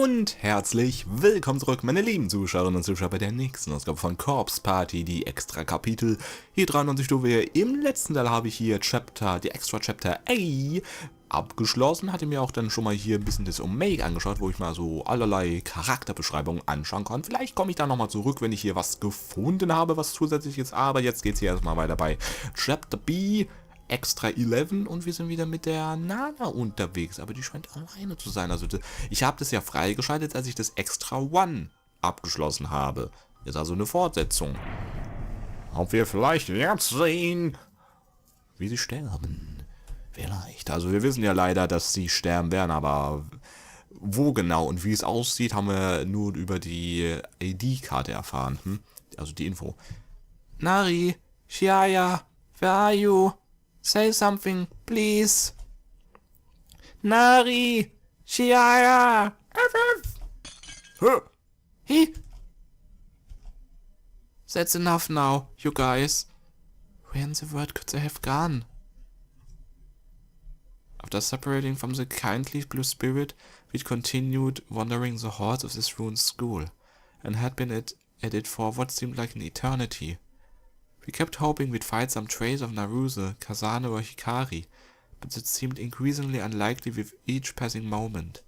Und herzlich willkommen zurück, meine lieben Zuschauerinnen und Zuschauer, bei der nächsten Ausgabe von Corpse Party, die extra Kapitel. Hier 93 Stufe. Im letzten Teil habe ich hier die extra Chapter A abgeschlossen. Hatte mir auch dann schon mal hier ein bisschen das Omega angeschaut, wo ich mal so allerlei Charakterbeschreibungen anschauen kann. Vielleicht komme ich da nochmal zurück, wenn ich hier was gefunden habe, was zusätzlich ist. Aber jetzt geht es hier erstmal weiter bei Chapter B. Extra 11 und wir sind wieder mit der Nana unterwegs, aber die scheint alleine zu sein. Also ich habe das ja freigeschaltet, als ich das Extra 1 abgeschlossen habe. Ist also eine Fortsetzung. Ob wir vielleicht jetzt sehen, wie sie sterben. Vielleicht. Also wir wissen ja leider, dass sie sterben werden, aber wo genau und wie es aussieht, haben wir nur über die ID-Karte erfahren. Also die Info. Nari, Shiaya, where are you? Say something, please. Nari! Shiaya! He? That's enough now, you guys. Where in the world could they have gone? After separating from the kindly blue spirit, we'd continued wandering the halls of this ruined school, and had been at it for what seemed like an eternity. We kept hoping we'd find some trace of Naruse, Kazane or Hikari, but it seemed increasingly unlikely with each passing moment.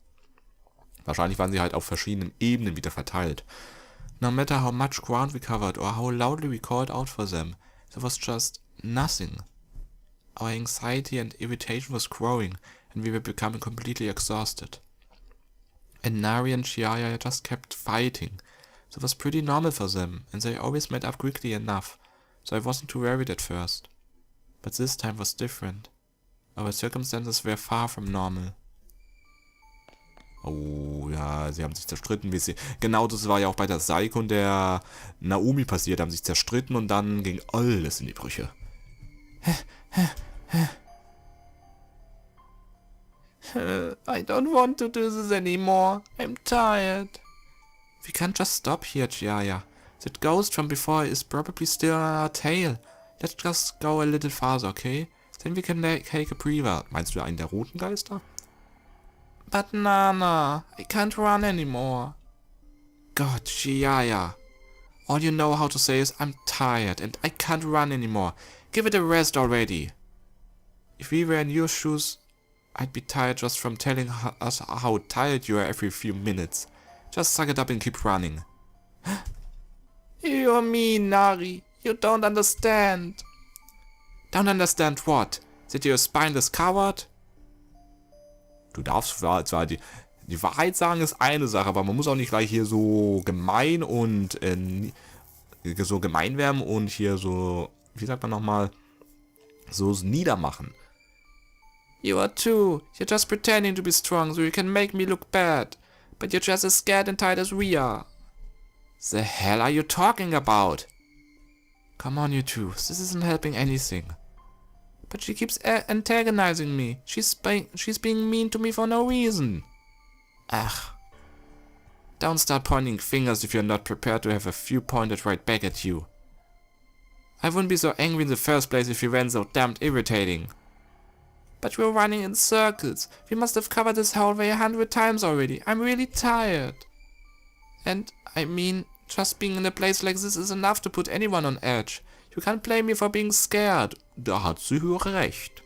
Wahrscheinlich waren sie halt auf verschiedenen Ebenen wieder verteilt. No matter how much ground we covered or how loudly we called out for them, there was just nothing. Our anxiety and irritation was growing, and we were becoming completely exhausted. And Nari and Shiaya just kept fighting. That was pretty normal for them, and they always made up quickly enough. So I wasn't too worried at first. But this time was different. Our circumstances were far from normal. Oh ja, sie haben sich zerstritten. Genau das war ja auch bei der Saiko und der Naomi passiert. Haben sich zerstritten und dann ging alles in die Brüche. I don't want to do this anymore. I'm tired. We can't just stop here, Chiaya. That ghost from before is probably still on our tail. Let's just go a little farther, okay? Then we can take a breather. Meinst du einen der roten Geister? But Nana, I can't run anymore. God, Shiaya. All you know how to say is I'm tired and I can't run anymore. Give it a rest already. If we were in your shoes, I'd be tired just from telling us how tired you are every few minutes. Just suck it up and keep running. You're mean, Nari. You don't understand. Don't understand what? That you're a spineless coward? Du darfst zwar die Wahrheit sagen, ist eine Sache, aber man muss auch nicht gleich hier so gemein und so gemein werden und hier so, wie sagt man nochmal, so niedermachen. You are too. You're just pretending to be strong so you can make me look bad. But you're just as scared and tired as we are. The hell are you talking about? Come on, you two. This isn't helping anything. But she keeps antagonizing me. She's being mean to me for no reason. Ugh. Don't start pointing fingers if you're not prepared to have a few pointed right back at you. I wouldn't be so angry in the first place if you weren't so damned irritating. But we're running in circles. We must have covered this hallway 100 times already. I'm really tired. And, I mean, just being in a place like this is enough to put anyone on edge. You can't blame me for being scared. Da hat sie recht.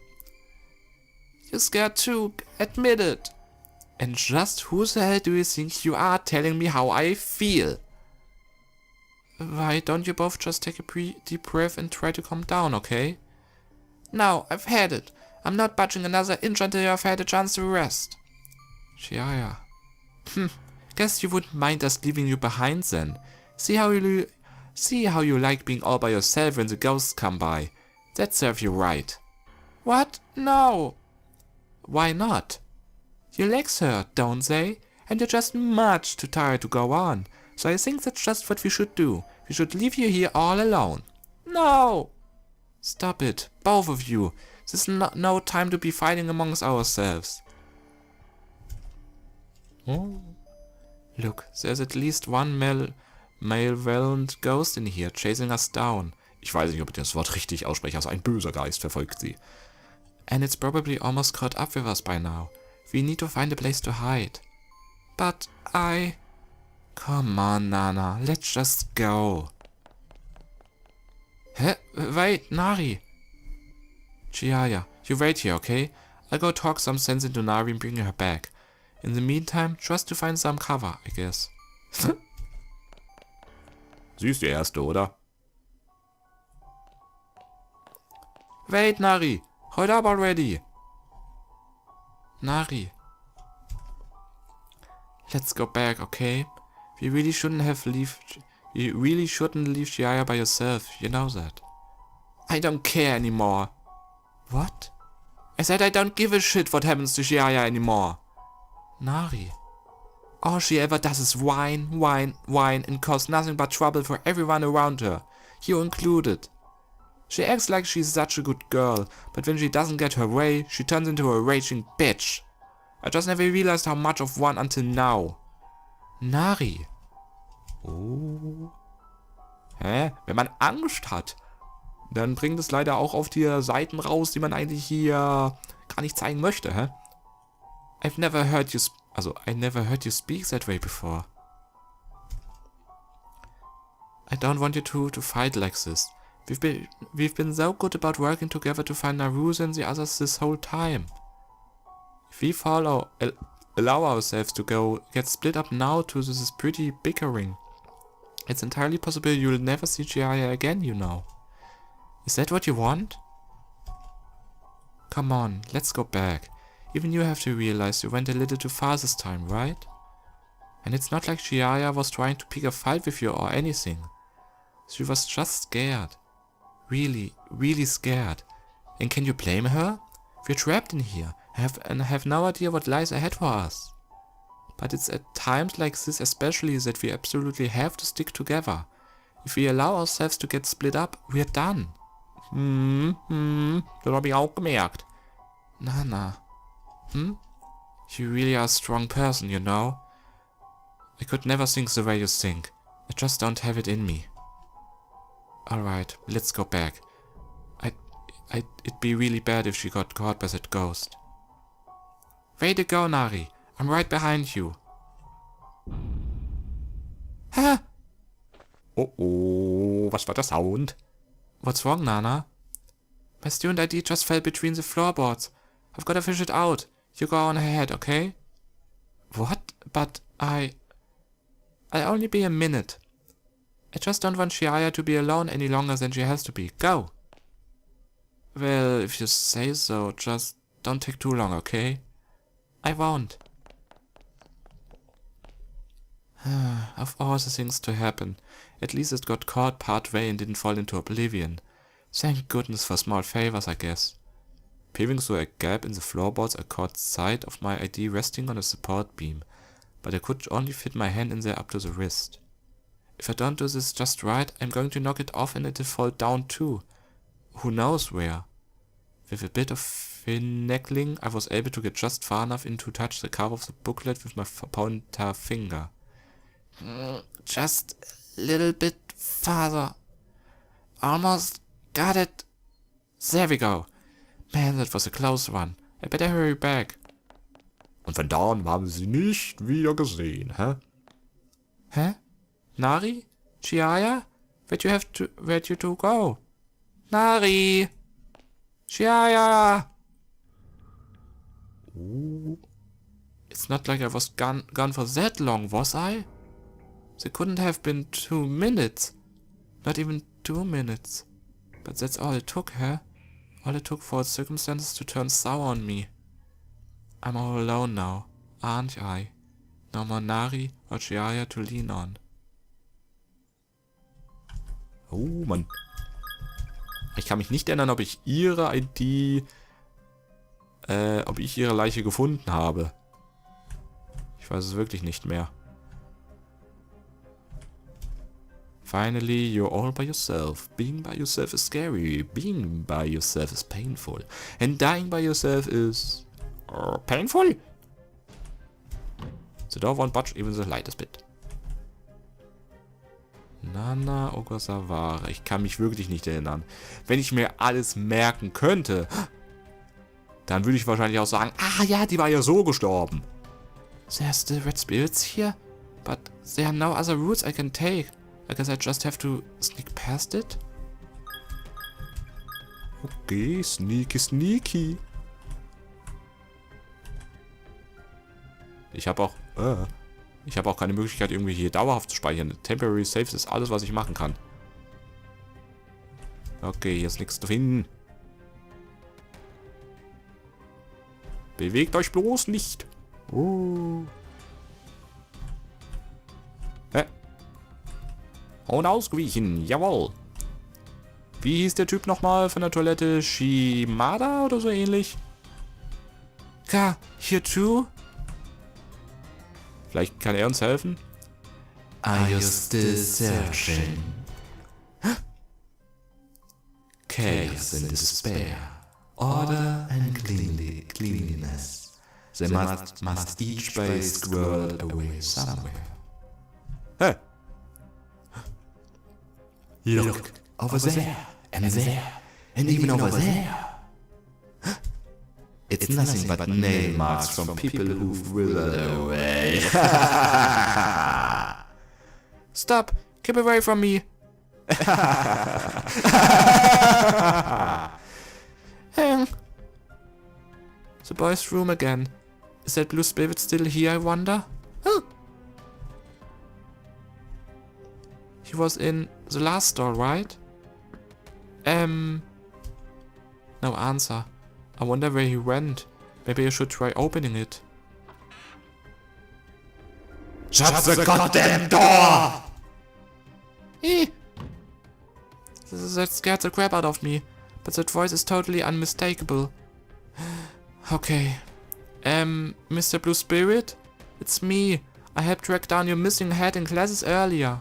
You're scared too. Admit it. And just who the hell do you think you are telling me how I feel? Why don't you both just take a deep breath and try to calm down, okay? Now, I've had it. I'm not budging another inch until you've had a chance to rest. Shiaya. Guess you wouldn't mind us leaving you behind then. See how you like being all by yourself when the ghosts come by. That serves you right. What? No. Why not? Your legs hurt, don't they? And you're just much too tired to go on. So I think that's just what we should do. We should leave you here all alone. No. Stop it, both of you. This is no time to be fighting amongst ourselves. Oh. Look, there's at least one malevolent ghost in here, chasing us down. Ich weiß nicht, ob ich das Wort richtig ausspreche, also ein böser Geist verfolgt sie. And it's probably almost caught up with us by now. We need to find a place to hide. But I... Come on, Nana. Let's just go. Hä? Wait, Nari. Chiaya, you wait here, okay? I'll go talk some sense into Nari and bring her back. In the meantime, trust to find some cover, I guess. Sie ist die Erste, oder? Wait, Nari. Hold up already. Nari. Let's go back, okay? We really shouldn't leave Chiaya by yourself, you know that. I don't care anymore. What? I said I don't give a shit what happens to Chiaya anymore. Nari. All she ever does is whine, whine, whine and cause nothing but trouble for everyone around her, you included. She acts like she's such a good girl, but when she doesn't get her way, she turns into a raging bitch. I just never realized how much of one until now. Nari. Oh. Hä? Wenn man Angst hat, dann bringt es leider auch auf die Seiten raus, die man eigentlich hier gar nicht zeigen möchte, hä? I never heard you speak that way before. I don't want you to fight like this. We've been so good about working together to find Naruto and the others this whole time. If we allow ourselves to get split up now to this pretty bickering, it's entirely possible you'll never see Chiaya again, you know. Is that what you want? Come on, let's go back. Even you have to realize you went a little too far this time, right? And it's not like Chiaya was trying to pick a fight with you or anything. She was just scared. Really, really scared. And can you blame her? We're trapped in here and have no idea what lies ahead for us. But it's at times like this especially that we absolutely have to stick together. If we allow ourselves to get split up, we're done. Das habe ich auch gemerkt. Nana. You really are a strong person, you know? I could never think the way you think. I just don't have it in me. Alright, let's go back. It'd be really bad if she got caught by that ghost. Way to go, Nari. I'm right behind you. Hä? Oh, was war der Sound? What's wrong, Nana? My student ID just fell between the floorboards. I've gotta fish it out. You go on ahead, okay? What? But I'll only be a minute. I just don't want Chiaya to be alone any longer than she has to be. Go! Well, if you say so, just don't take too long, okay? I won't. Of all the things to happen, at least it got caught part way and didn't fall into oblivion. Thank goodness for small favors, I guess. Peering through a gap in the floorboards, I caught sight of my ID resting on a support beam, but I could only fit my hand in there up to the wrist. If I don't do this just right, I'm going to knock it off and it'll fall down too. Who knows where? With a bit of finagling, I was able to get just far enough in to touch the cover of the booklet with my pointer finger. Just a little bit farther. Almost got it. There we go. Man, that was a close one. I better hurry back. Und von da an haben sie nicht wieder gesehen, hä? Hä? Nari? Chiaya? Where'd you two go? Nari! Chiaya! Ooh. It's not like I was gone for that long, was I? There couldn't have been 2 minutes. Not even 2 minutes. But that's all it took, huh? All it took for circumstances to turn sour on me. I'm all alone now, aren't I? No more Nari or Chiaya to lean on. Oh Mann. Ich kann mich nicht erinnern, ob ich ihre ID, ob ich ihre Leiche gefunden habe. Ich weiß es wirklich nicht mehr. Finally, you're all by yourself. Being by yourself is scary. Being by yourself is painful. And dying by yourself is... painful? The door won't budge even the lightest bit. Nana Ogasawara. Ich kann mich wirklich nicht erinnern. Wenn ich mir alles merken könnte, dann würde ich wahrscheinlich auch sagen, ah ja, die war ja so gestorben. There are still red spirits here? But there are no other routes I can take. I guess I just have to sneak past it? Okay, sneaky, sneaky. Ich habe auch keine Möglichkeit, irgendwie hier dauerhaft zu speichern. Temporary Saves ist alles, was ich machen kann. Okay, hier ist nichts zu finden. Bewegt euch bloß nicht. Und ausgewichen, jawohl. Wie hieß der Typ nochmal von der Toilette? Shimada oder so ähnlich? Ka, here too? Vielleicht kann er uns helfen? Are you still searching? Chaos and despair, order and cleanliness. They must each be squirreled away somewhere. Hey. Look, over there, and even over there. It's nothing but nail marks from people who've withered away. Stop! Keep away from me! The boys' room again. Is that blue spirit still here, I wonder? Huh. He was in the last door, right? No answer. I wonder where he went. Maybe I should try opening it. Shut the goddamn door! That scared the crap out of me. But that voice is totally unmistakable. Okay. Mr. Blue Spirit? It's me. I helped track down your missing head in classes earlier.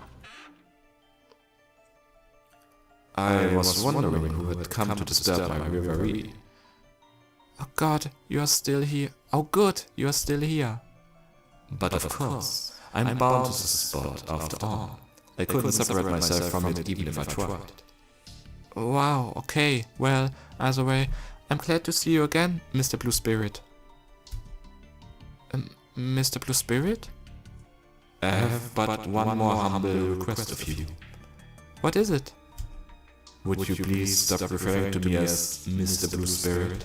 I was wondering who had come to disturb my reverie. Oh god, you are still here. Oh good, you are still here. But of course, I'm bound to the spot after all. I couldn't separate myself from it even if I tried. Wow, okay. Well, either way, I'm glad to see you again, Mr. Blue Spirit. Mr. Blue Spirit? I have but one more humble request of you. What is it? Would you please stop referring to me as Mr. Blue Spirit?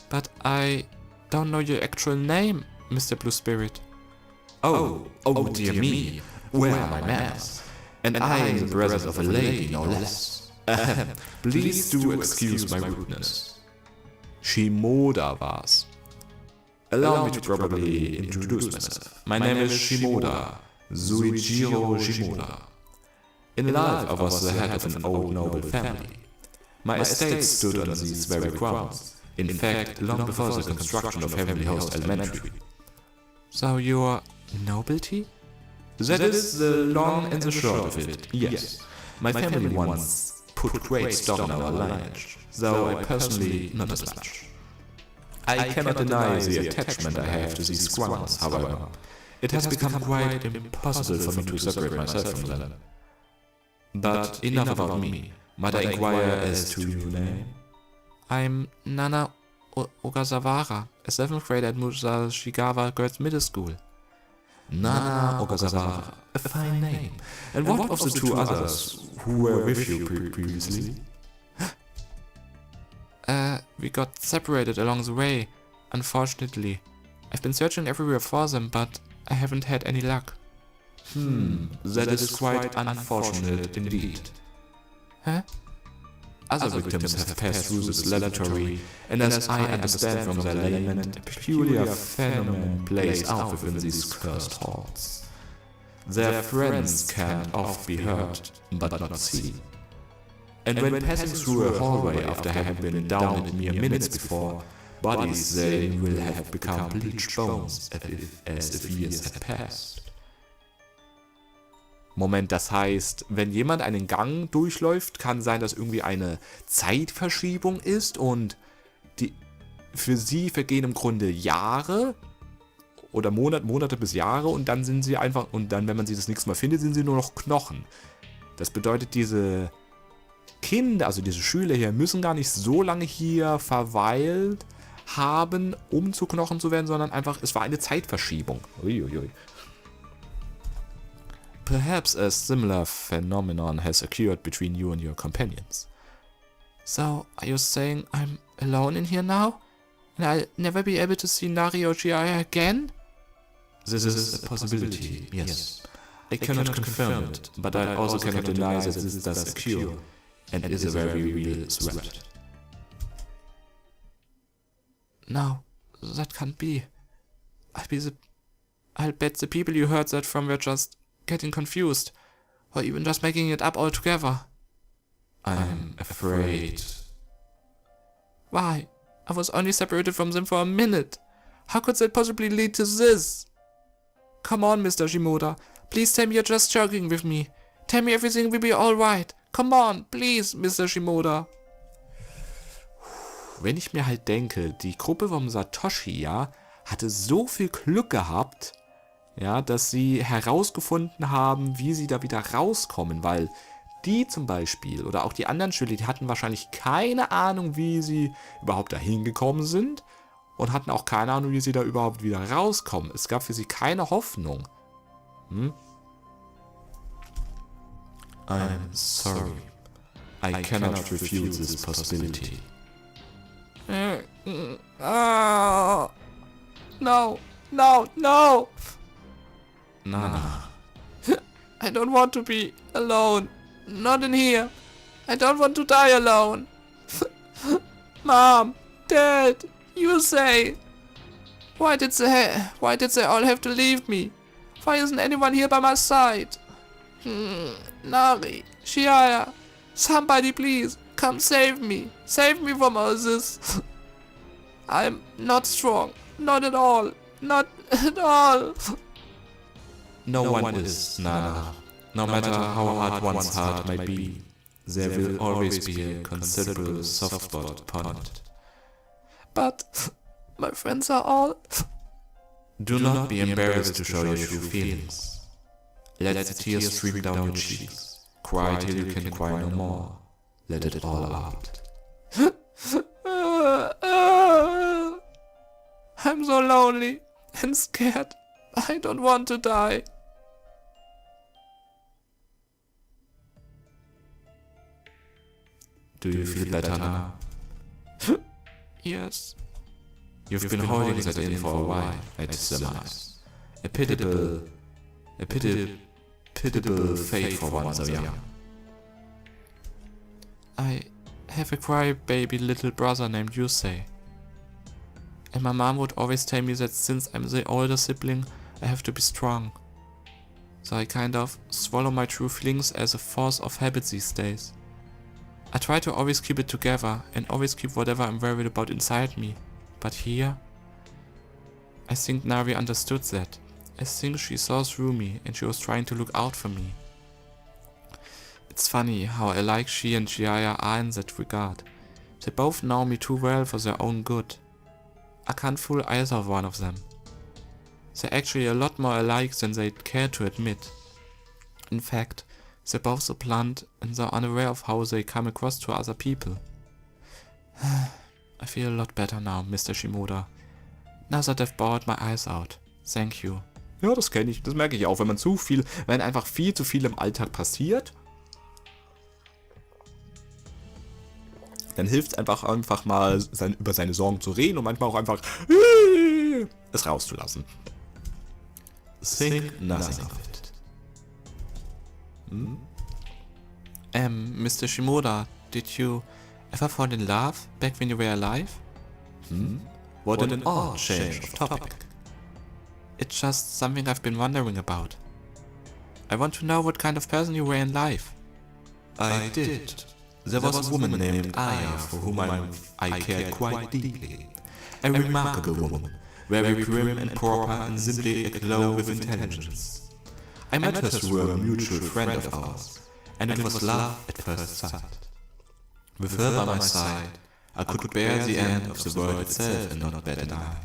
But I don't know your actual name, Mr. Blue Spirit. Oh dear me, where are my manners? And I am the presence of a lady, no less. Please do excuse my rudeness. Shimoda war's. Allow me to properly introduce myself. My name is Shimoda, Suichiro Shimoda. In life I was the head of an old noble family. My estate stood on these very grounds. In fact, long before the construction of Heavenly Host Elementary. So you're nobility? That is the long and the short of it, yes. My family once put great stock in our lineage, though I personally not as much. I cannot deny the attachment I have to these grounds, however. It has become quite impossible for me to separate myself from them. But enough about me. Might I inquire as to your name? I'm Nana Ogasawara, a 7th grader at Musashigawa Girls Middle School. Nana Ogasawara, a fine name. And what of the two others who were with you previously? We got separated along the way, unfortunately. I've been searching everywhere for them, but I haven't had any luck. That is quite unfortunate indeed. Huh? Other victims have passed through this laboratory, and as I understand from their lament, a peculiar phenomenon plays out within these cursed halls. Their friends can oft be heard, but not seen. And when passing through a hallway after having been down it mere minutes before, bodies therein will have become bleached bones as if years had passed. Moment, das heißt, wenn jemand einen Gang durchläuft, kann sein, dass irgendwie eine Zeitverschiebung ist und für sie vergehen im Grunde Jahre oder Monate bis Jahre und dann sind sie einfach, und dann, wenn man sie das nächste Mal findet, sind sie nur noch Knochen. Das bedeutet, diese Kinder, also diese Schüler hier, müssen gar nicht so lange hier verweilt haben, um zu Knochen zu werden, sondern einfach, es war eine Zeitverschiebung. Uiuiui. Perhaps a similar phenomenon has occurred between you and your companions. So, are you saying I'm alone in here now? And I'll never be able to see Nari or Jiaya again? This is a possibility, yes. I cannot confirm it, but I also cannot deny that this does occur, and is a very real threat. No, that can't be. I'll bet the people you heard that from were just getting confused, or even just making it up altogether. I'm afraid. Why? I was only separated from them for a minute. How could that possibly lead to this? Come on, Mr. Shimoda. Please tell me you're just joking with me. Tell me everything will be alright. Come on, please, Mr. Shimoda. Wenn ich mir halt denke, die Gruppe vom Satoshi, ja, hatte so viel Glück gehabt, ja, dass sie herausgefunden haben, wie sie da wieder rauskommen, weil die zum Beispiel oder auch die anderen Schüler, die hatten wahrscheinlich keine Ahnung, wie sie überhaupt dahin gekommen sind und hatten auch keine Ahnung, wie sie da überhaupt wieder rauskommen. Es gab für sie keine Hoffnung. I'm sorry. I cannot refuse this possibility. Oh, no, no, no! Nana. I don't want to be alone. Not in here. I don't want to die alone. Mom, Dad, you say. Why did they all have to leave me? Why isn't anyone here by my side? Nari, Shiaya, somebody please, come save me. Save me from all this. I'm not strong. Not at all. Not at all. No one is, Nana. No matter how hard one's heart might be, there will always be a considerable soft spot upon it. But my friends are all... Do not be embarrassed to show your true feelings. Let the tears stream down your cheeks. Cry till you can cry no more. Let it all out. I'm so lonely and scared. I don't want to die. Do you feel better now? Yes. You've been holding that in for a while, I'd surmise. A pitiable fate for one so young. I have a crybaby little brother named Yusei. And my mom would always tell me that since I'm the older sibling, I have to be strong. So I kind of swallow my true feelings as a force of habit these days. I try to always keep it together and always keep whatever I'm worried about inside me. But here, I think Nari understood that. I think she saw through me and she was trying to look out for me. It's funny how alike she and Jiaya are in that regard. They both know me too well for their own good. I can't fool either one of them. They're actually a lot more alike than they'd care to admit. In fact, they're both so blunt and so unaware of how they come across to other people. I feel a lot better now, Mr. Shimoda. Now that I've bawled my eyes out. Thank you. Ja, das kenne ich. Das merke ich auch. Wenn einfach viel zu viel im Alltag passiert, dann hilft es einfach mal, über seine Sorgen zu reden und manchmal auch einfach es rauszulassen. Think nothing of it. Mr. Shimoda, did you ever fall in love back when you were alive? What an odd change of topic. It's just something I've been wondering about. I want to know what kind of person you were in life. I did. There was a woman named Aya for whom I cared quite deeply. A remarkable woman, very prim and proper and simply aglow with intelligence. I met her through a mutual friend of ours, and it was love at first sight. With her by my side, I could bear the end of the world itself and not bat an eye.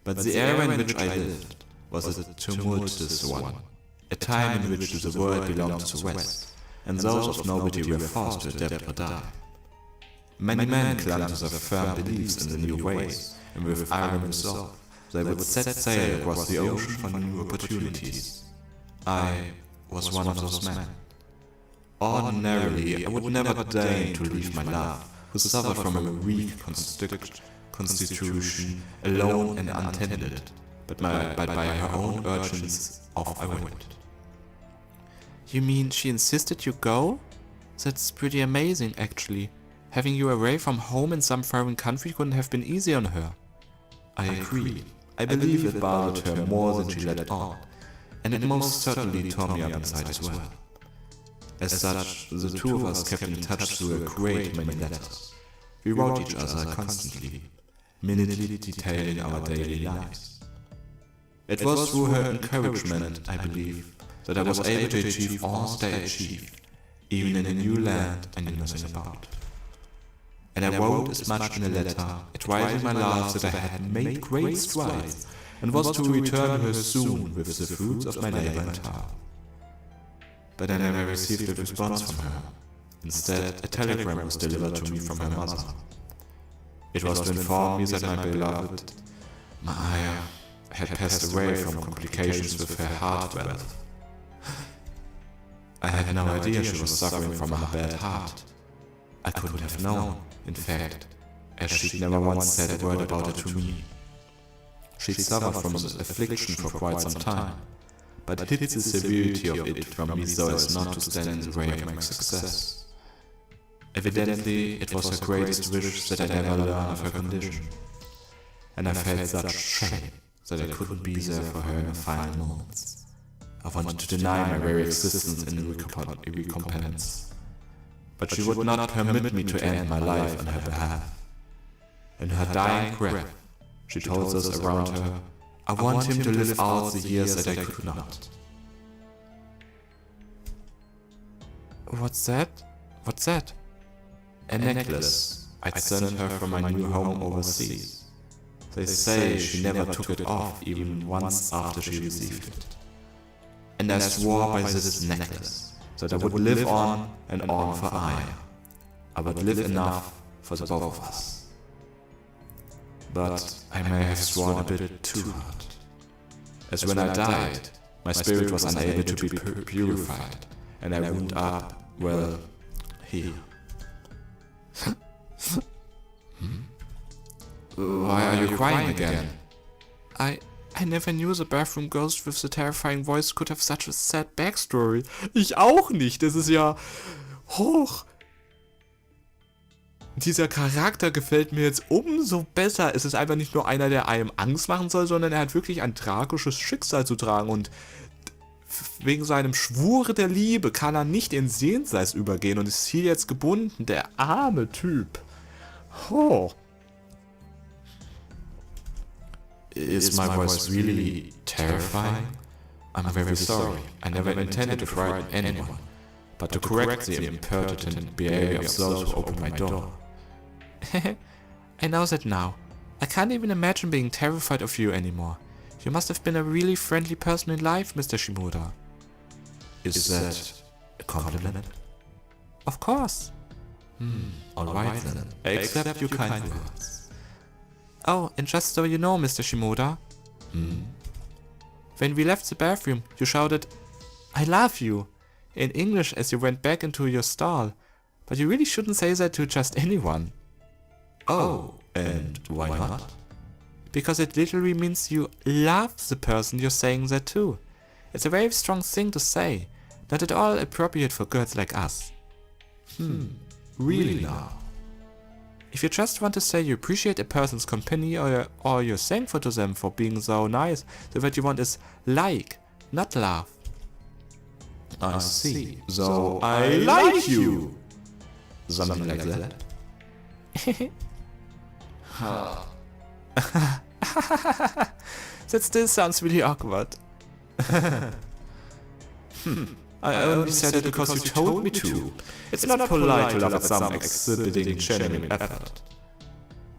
But the era in which I lived was a tumultuous one, a time in which the world belonged to the West, and those of nobility were forced to adapt or die. Many men clung to their firm beliefs in the new ways, and with iron resolve, they would set sail across the ocean for new opportunities. I was one of those men. Ordinarily, I would never deign to leave my love, who suffered from a weak constitution, alone and untended, but by her own urgings off I went. You mean she insisted you go? That's pretty amazing, actually. Having you away from home in some foreign country couldn't have been easy on her. I agree. I believe it bothered her more than she let on, and it most certainly tore me up inside as well. As such, the two of us kept in touch through a great many letters. We wrote each other constantly, minutely detailing our daily lives. It was through her encouragement, I believe, that I was able to achieve all that I achieved, even in a new land I knew nothing about. And I wrote as much in a letter, advising my love that I had made great strides, and was to return to her soon with the fruits of my labor and toil. But I never received a response from her. Instead, a telegram was delivered to me from her mother. It was to inform me that my beloved Maya had passed away from complications with her heart valve. I had no idea she was suffering from a bad heart. I couldn't have known, in fact, as she'd never once said a word about it to me. She'd suffered from this affliction for quite some time, but hid the severity of it from me so as not to stand in the way of my success. Evidently, it was her greatest wish that I never learn of her condition, and I felt such shame that I couldn't be there for her in her final moments. I wanted to deny my very existence in recompense, but she would not permit me to end my life on her behalf. In her dying breath, she told those around her, I want him to live out the years that I could not. What's that? What's that? A necklace I'd sent her from my new home overseas. They say she never took it off even once after she received it. And I swore by this necklace that I would live on and on for Aya. I would live enough for the both of us. But I may have sworn a bit too hard. As when I died, my spirit was unable to be purified, and I wound up, well, here. Why are you crying again? I never knew the bathroom ghost with the terrifying voice could have such a sad backstory. Ich auch nicht, das ist ja hoch. Dieser Charakter gefällt mir jetzt umso besser. Es ist einfach nicht nur einer, der einem Angst machen soll, sondern er hat wirklich ein tragisches Schicksal zu tragen. Und wegen seinem Schwur der Liebe kann er nicht ins Jenseits übergehen und ist hier jetzt gebunden. Der arme Typ. Oh. Is my voice really terrifying? I'm very sorry. I never intended to frighten anyone, but to correct the impertinent behavior of those who opened my door. I know that now. I can't even imagine being terrified of you anymore. You must have been a really friendly person in life, Mr. Shimoda. Is that a compliment? Of course. Alright then. I accept your kind words. Oh, and just so you know, Mr. Shimoda. When we left the bathroom, you shouted, I love you, in English as you went back into your stall. But you really shouldn't say that to just anyone. Oh, and why not? Because it literally means you love the person you're saying that to. It's a very strong thing to say, not at all appropriate for girls like us. Really now? If you just want to say you appreciate a person's company or you're thankful to them for being so nice, then what you want is like, not love. I see. So I like you! Something like that? That still sounds really awkward. I only said it because you told me to. It's not polite to laugh at some exhibiting genuine effort.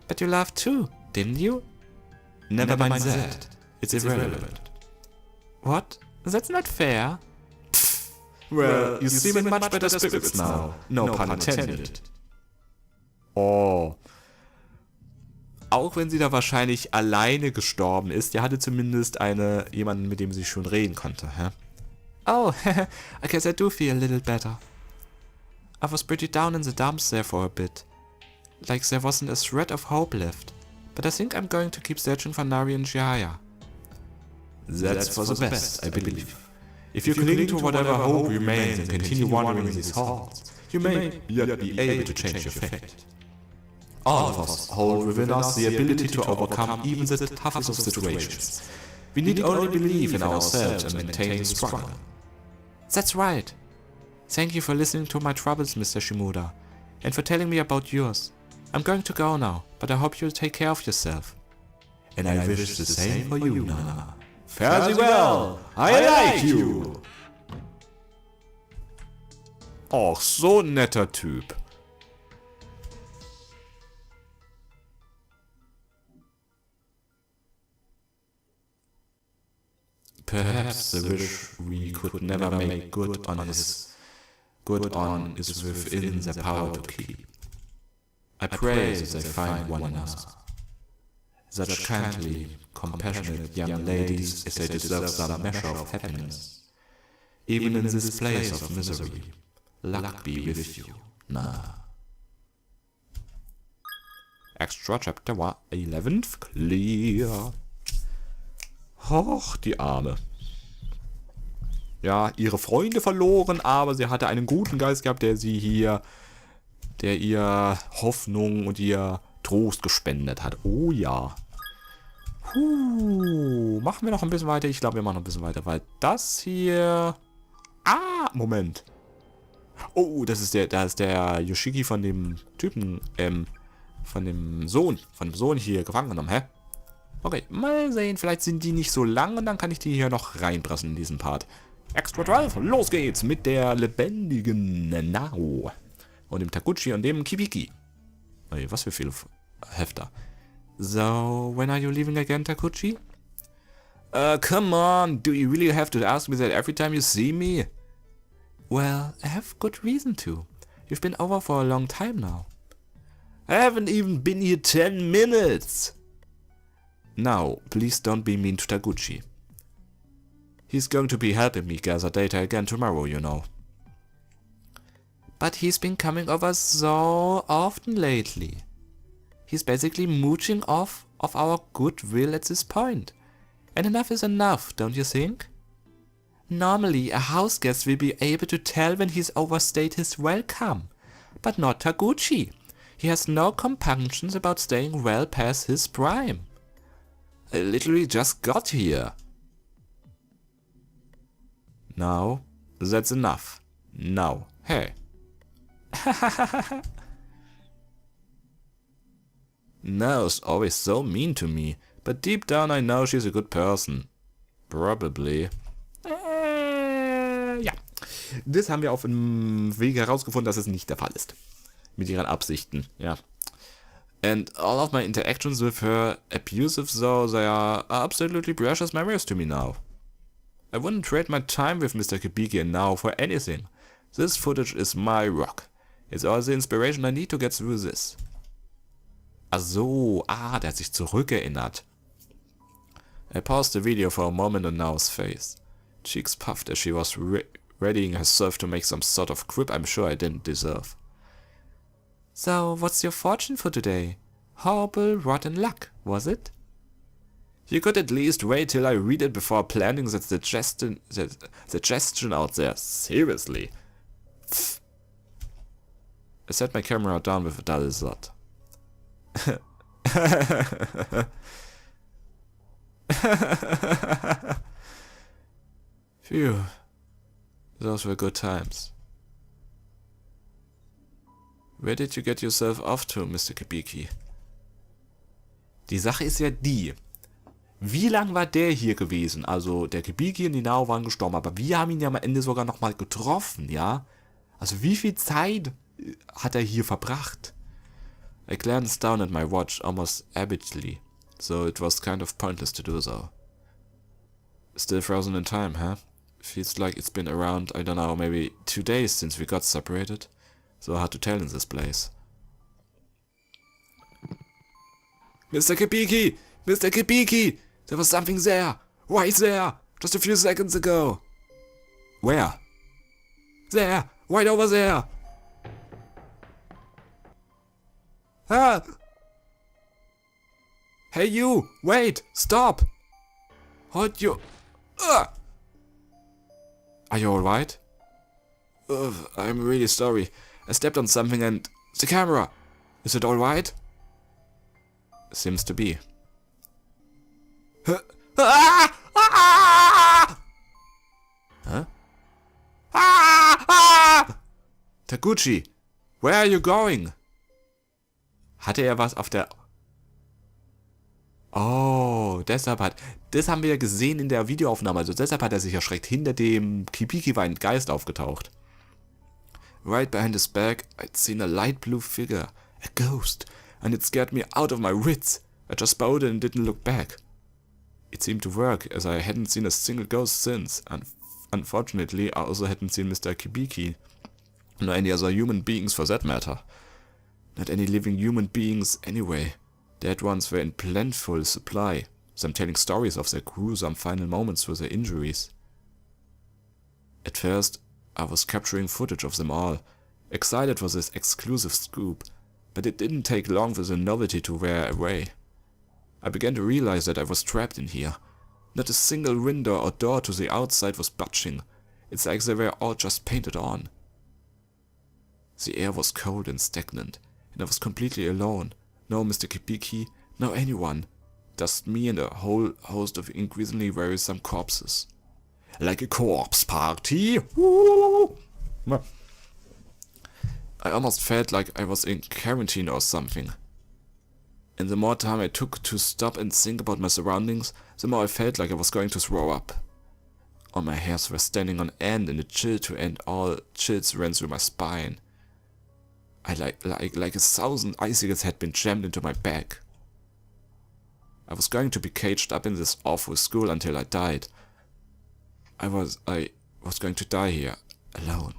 But you laughed too, didn't you? Never mind that. It's irrelevant. What? That's not fair. Well, you seem in much better spirits now. No pun intended. Oh. Auch wenn sie da wahrscheinlich alleine gestorben ist, die hatte zumindest jemanden, mit dem sie schon reden konnte, hä? Oh, I guess I do feel a little better. I was pretty down in the dumps there for a bit. Like there wasn't a shred of hope left. But I think I'm going to keep searching for Nari and Jaya. That's for the best, I believe. If you cling to whatever hope remains and continue wandering these halls, you may yet be able to change your fate. All of us hold within us the ability to overcome even the toughest of situations. We need only believe in ourselves and maintain the struggle. That's right. Thank you for listening to my troubles, Mr. Shimoda, and for telling me about yours. I'm going to go now, but I hope you'll take care of yourself. And I wish the same for you, Nana. Fare thee well! I like you! Och, so ein netter Typ. Perhaps the wish we could never make good on is within their power to keep. I pray that they find one another. Such kindly, compassionate young ladies as they deserve some measure of happiness. Even in this place of misery, luck be with you, Nana. Extra Chapter 11th clear. Och, die Arme. Ja, ihre Freunde verloren, aber sie hatte einen guten Geist gehabt, der ihr Hoffnung und ihr Trost gespendet hat. Oh ja. Machen wir noch ein bisschen weiter? Ich glaube, wir machen noch ein bisschen weiter, weil das hier... Ah, Moment. Oh, da ist der Yoshiki von dem Typen, von dem Sohn hier gefangen genommen, hä? Okay, mal sehen, vielleicht sind die nicht so lang und dann kann ich die hier noch reinpressen in diesen Part. Extra 12, los geht's mit der lebendigen Nao. Und dem Takuchi und dem Kibiki. Hey, was für viele Hefter. So, when are you leaving again, Takuchi? Come on, do you really have to ask me that every time you see me? Well, I have good reason to. You've been over for a long time now. I haven't even been here 10 minutes. Now, please don't be mean to Taguchi. He's going to be helping me gather data again tomorrow, you know. But he's been coming over so often lately. He's basically mooching off of our goodwill at this point. And enough is enough, don't you think? Normally, a house guest will be able to tell when he's overstayed his welcome. But not Taguchi. He has no compunctions about staying well past his prime. I literally just got here. Now, that's enough. Now, hey. Nao's always so mean to me, but deep down I know she's a good person. Probably. Ja. Das haben wir auf dem Weg herausgefunden, dass es nicht der Fall ist. Mit ihren Absichten, ja. And all of my interactions with her, abusive though they are absolutely precious memories to me now. I wouldn't trade my time with Mr. Kibiki and Nao for anything. This footage is my rock. It's all the inspiration I need to get through this. Ach so, der hat sich zurückerinnert. I paused the video for a moment on Nao's face. Cheeks puffed as she was readying herself to make some sort of quip I'm sure I didn't deserve. So, what's your fortune for today? Horrible, rotten luck, was it? You could at least wait till I read it before planting that suggestion out there. Seriously. Pfft. I set my camera down with a dull thought. Phew. Those were good times. Where did you get yourself off to, Mr. Kibiki? Die Sache ist ja die. Wie lang war der hier gewesen? Also der Kibiki und die Nao waren gestorben, aber wir haben ihn ja am Ende sogar nochmal getroffen, ja? Also wie viel Zeit hat er hier verbracht? I glanced down at my watch almost avidly, so it was kind of pointless to do so. Still frozen in time, huh? Feels like it's been around, I don't know, maybe 2 days since we got separated. So hard to tell in this place. Mr. Kibiki! Mr. Kibiki! There was something there! Right there! Just a few seconds ago! Where? There! Right over there! Ah! Hey you! Wait! Stop! Hold you... Are you alright? I'm really sorry. I stepped on something and... The camera! Is it alright? Seems to be. Huh? Taguchi! Where are you going? Hatte er was auf der... Oh, deshalb hat... Das haben wir ja gesehen in der Videoaufnahme. Also deshalb hat er sich erschreckt. Hinter dem Kibiki war ein Geist aufgetaucht. Right behind his back, I'd seen a light blue figure. A ghost. And it scared me out of my wits. I just bowed and didn't look back. It seemed to work, as I hadn't seen a single ghost since. And unfortunately, I also hadn't seen Mr. Kibiki. Nor any other human beings for that matter. Not any living human beings anyway. Dead ones were in plentiful supply, some telling stories of their gruesome final moments with their injuries. At first, I was capturing footage of them all, excited for this exclusive scoop, but it didn't take long for the novelty to wear away. I began to realize that I was trapped in here. Not a single window or door to the outside was budging. It's like they were all just painted on. The air was cold and stagnant, and I was completely alone. No Mr. Kibiki, no anyone. Just me and a whole host of increasingly wearisome corpses. Like a corpse party! Woo! I almost felt like I was in quarantine or something. And the more time I took to stop and think about my surroundings, the more I felt like I was going to throw up. All my hairs were standing on end and the chill to end all chills ran through my spine. I like 1,000 icicles had been jammed into my back. I was going to be caged up in this awful school until I died. I was going to die here, alone.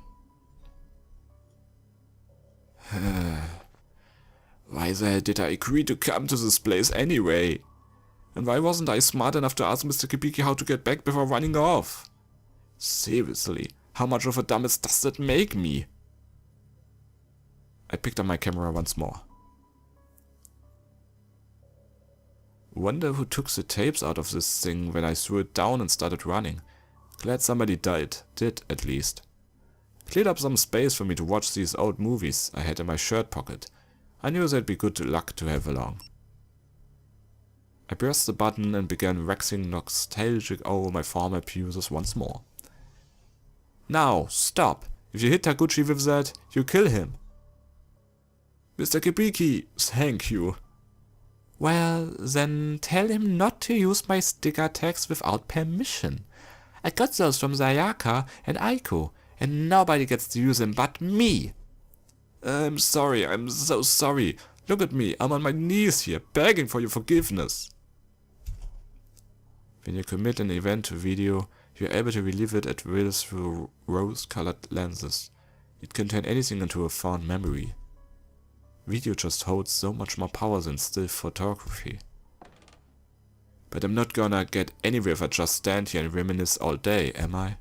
Why the hell did I agree to come to this place anyway? And why wasn't I smart enough to ask Mr. Kibiki how to get back before running off? Seriously, how much of a dumbass does that make me? I picked up my camera once more. Wonder who took the tapes out of this thing when I threw it down and started running. Glad somebody did at least. Cleared up some space for me to watch these old movies I had in my shirt pocket. I knew they'd be good luck to have along. I pressed the button and began waxing nostalgic over my former abusers once more. Now, stop! If you hit Taguchi with that, you kill him. Mr. Kibiki, thank you. Well, then tell him not to use my sticker tags without permission. I got those from Sayaka and Aiko, and nobody gets to use them but me. I'm sorry, I'm so sorry. Look at me, I'm on my knees here, begging for your forgiveness. When you commit an event to video, you're able to relive it at will through rose-colored lenses. It can turn anything into a fond memory. Video just holds so much more power than still photography. But I'm not gonna get anywhere if I just stand here and reminisce all day, am I?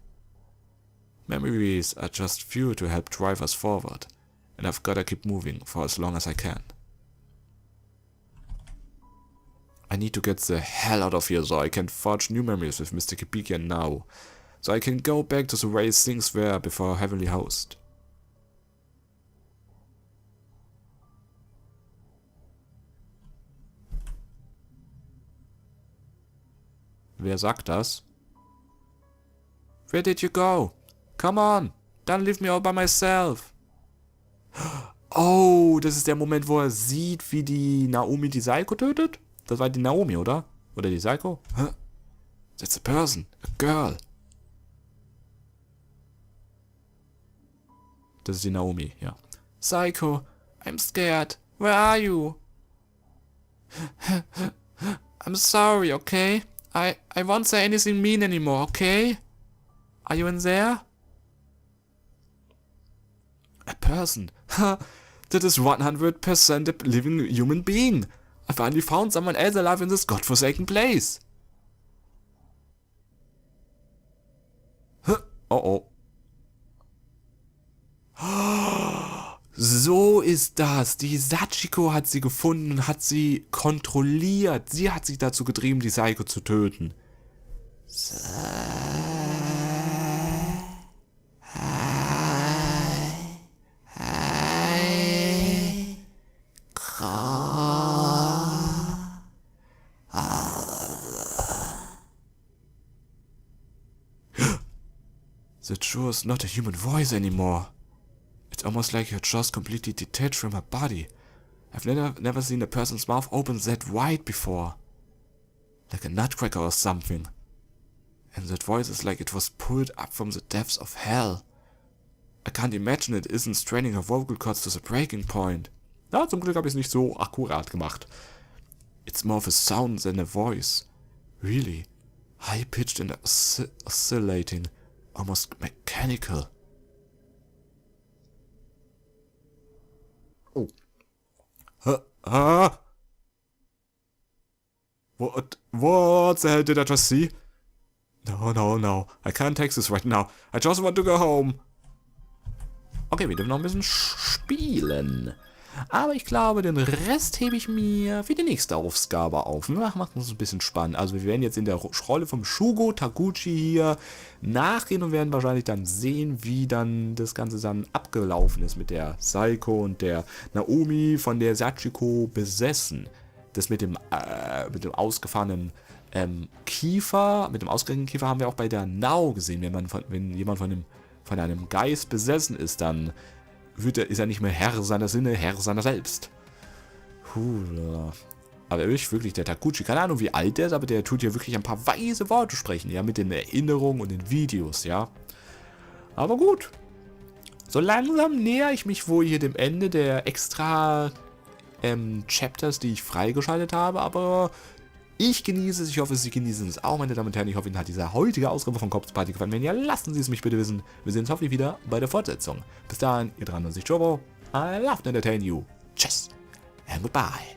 Memories are just fuel to help drive us forward, and I've gotta keep moving for as long as I can. I need to get the hell out of here so I can forge new memories with Mr. Kibiki now, so I can go back to the way things were before Heavenly Host. Wer sagt das? Where did you go? Come on, don't leave me all by myself. Oh, das ist der Moment, wo er sieht, wie die Naomi die Saiko tötet? Das war die Naomi, oder? Oder die Saiko? Huh? That's a person, a girl. Das ist die Naomi, ja. Saiko, I'm scared. Where are you? I'm sorry, okay? I won't say anything mean anymore, okay? Are you in there? A person. Ha! That is 100% a living human being. I finally found someone else alive in this godforsaken place. Oh. So ist das. Die Sachiko hat sie gefunden und hat sie kontrolliert. Sie hat sich dazu getrieben, die Saiko zu töten. That sure is not a human voice anymore. It's almost like you're just completely detached from her body. I've never seen a person's mouth open that wide before. Like a nutcracker or something. And that voice is like it was pulled up from the depths of hell. I can't imagine it isn't straining her vocal cords to the breaking point. Na, zum Glück habe ich es nicht so akkurat gemacht. It's more of a sound than a voice. Really. High-pitched and oscillating. Almost mechanical. Oh. What the hell did I just see? No. I can't take this right now. I just want to go home. Okay, wir dürfen noch ein bisschen spielen. Aber ich glaube, den Rest hebe ich mir für die nächste Aufgabe auf. Macht uns ein bisschen spannend. Also wir werden jetzt in der Rolle vom Shugo Taguchi hier nachgehen und werden wahrscheinlich dann sehen, wie dann das Ganze dann abgelaufen ist mit der Saiko und der Naomi von der Sachiko besessen. Das mit dem ausgefahrenen Kiefer, mit dem ausgerenkten Kiefer haben wir auch bei der Nao gesehen. Wenn jemand von einem Geist besessen ist, dann ist er nicht mehr Herr seiner Sinne, Herr seiner selbst. Aber wirklich, der Taguchi, keine Ahnung wie alt der ist, aber der tut hier wirklich ein paar weise Worte sprechen, ja, mit den Erinnerungen und den Videos, ja. Aber gut. So langsam näher ich mich wohl hier dem Ende der extra Chapters, die ich freigeschaltet habe, aber ich genieße es, ich hoffe, Sie genießen es auch, meine Damen und Herren. Ich hoffe, Ihnen hat diese heutige Ausgabe von Cops Party gefallen. Wenn ja, lassen Sie es mich bitte wissen. Wir sehen uns hoffentlich wieder bei der Fortsetzung. Bis dahin, ihr dran und sich Jobo. I love to entertain you. Tschüss and goodbye.